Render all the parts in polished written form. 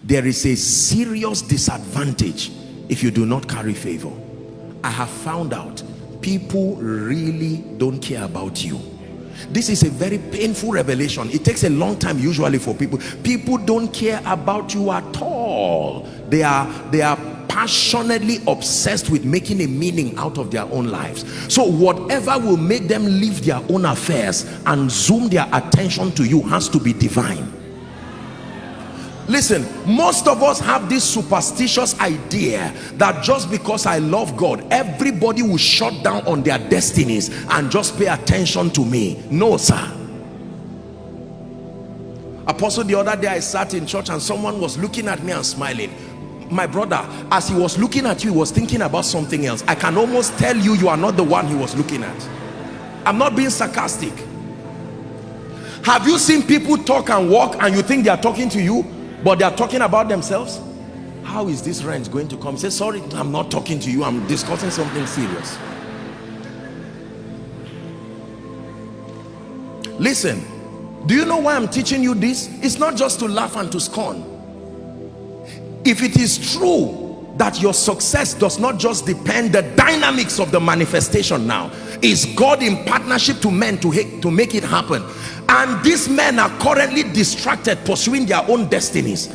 there is a serious disadvantage if you do not carry favor. I have found out people really don't care about you. This is a very painful revelation. It takes a long time usually for people. People don't care about you at all. They are passionately obsessed with making a meaning out of their own lives. So whatever will make them leave their own affairs and zoom their attention to you has to be divine. Listen, most of us have this superstitious idea that just because I love God, everybody will shut down on their destinies and just pay attention to me. No, sir. Apostle, the other day I sat in church and someone was looking at me and smiling. My brother, as he was looking at you, he was thinking about something else. I can almost tell you, you are not the one he was looking at. I'm not being sarcastic. Have you seen people talk and walk and you think they are talking to you, but they are talking about themselves? How is this rent going to come? He says, sorry, I'm not talking to you, I'm discussing something serious. Listen, do you know why I'm teaching you this? It's not just to laugh and to scorn. If it is true that your success does not just depend, the dynamics of the manifestation now is God in partnership to men to make it happen, and these men are currently distracted pursuing their own destinies,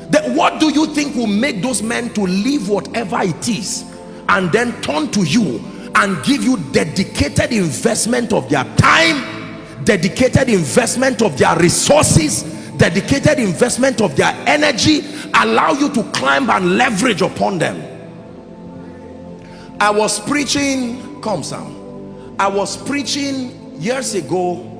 then what do you think will make those men to leave whatever it is and then turn to you and give you dedicated investment of their time, dedicated investment of their resources, dedicated investment of their energy, allow you to climb and leverage upon them? I was preaching, come Sam, I was preaching years ago,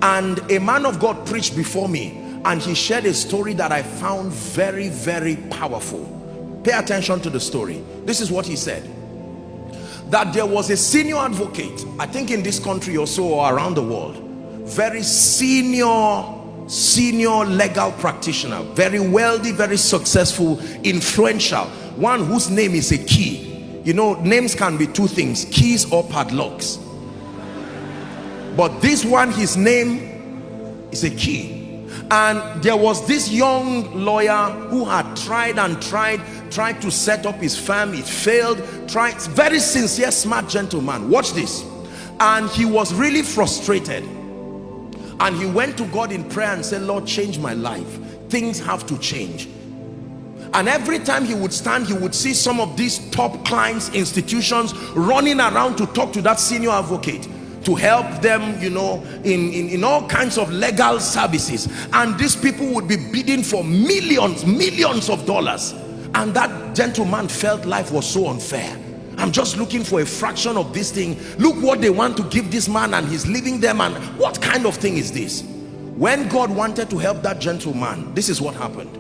and a man of God preached before me, and he shared a story that I found very, very powerful. Pay attention to the story. This is what he said: that there was a senior advocate, I think in this country or so, or around the world, very senior legal practitioner, very wealthy, very successful, influential, one whose name is a key. You know, names can be two things, keys or padlocks, but this one, his name is a key. And there was this young lawyer who had tried to set up his firm. It failed. Very sincere, smart gentleman. Watch this. And he was really frustrated, and he went to God in prayer and said, Lord, change my life. Things have to change. And every time he would stand, he would see some of these top clients, institutions running around to talk to that senior advocate, to help them, you know, in all kinds of legal services. And these people would be bidding for millions of dollars. And that gentleman felt life was so unfair. I'm just looking for a fraction of this thing. Look what they want to give this man, and he's leaving them. And what kind of thing is this? When God wanted to help that gentleman, this is what happened.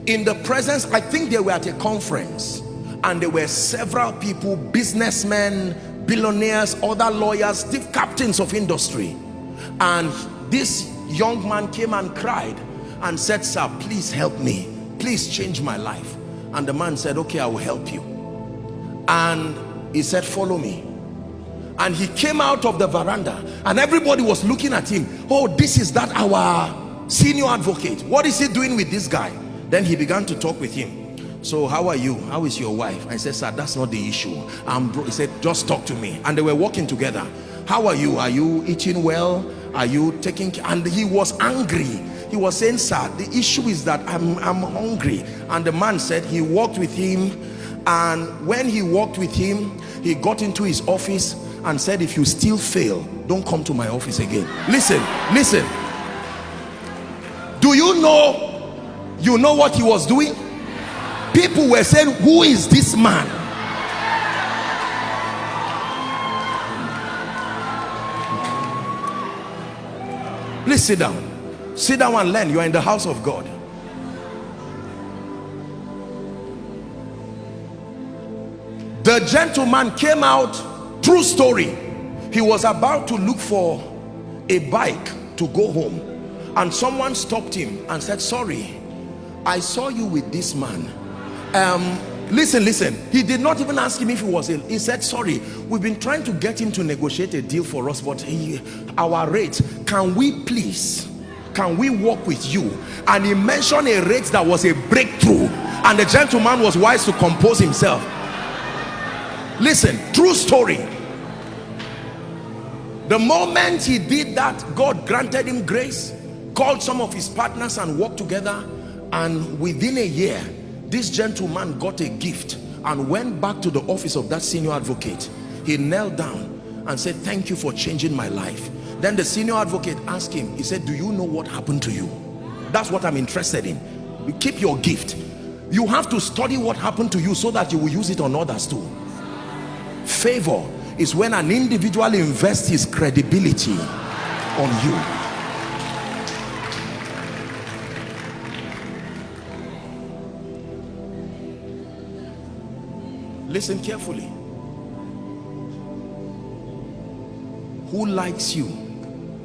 In the presence, I think they were at a conference, and there were several people, businessmen, billionaires, other lawyers, the captains of industry. And this young man came and cried and said, sir, please help me. Please change my life. And the man said, okay, I will help you. And he said, follow me. And he came out of the veranda, and everybody was looking at him. Oh, this is that our senior advocate. What is he doing with this guy? Then he began to talk with him. So how are you? How is your wife? I said, sir, that's not the issue. He said, just talk to me. And they were walking together. How are you? Are you eating well? Are you taking care? And he was angry. He was saying, sir, the issue is that I'm hungry. And the man said he walked with him. And when he walked with him, he got into his office and said, if you still fail, don't come to my office again. Listen. Do you know what he was doing? People were saying, who is this man? Please sit down. Sit down and learn. You are in the house of God. The gentleman came out, true story. He was about to look for a bike to go home, and someone stopped him and said, sorry, I saw you with this man. Listen, he did not even ask him if he was ill. He said, sorry, we've been trying to get him to negotiate a deal for us, but our rate, can we please can we work with you? And he mentioned a rate that was a breakthrough, and the gentleman was wise to compose himself. Listen, true story. The moment he did that, God granted him grace, called some of his partners and worked together, and within a year this gentleman got a gift and went back to the office of that senior advocate. He knelt down and said, thank you for changing my life. Then the senior advocate asked him, he said, do you know what happened to you? That's what I'm interested in. You keep your gift. You have to study what happened to you so that you will use it on others too. Favor is when an individual invests his credibility on you. Listen carefully. Who likes you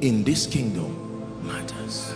in this kingdom matters.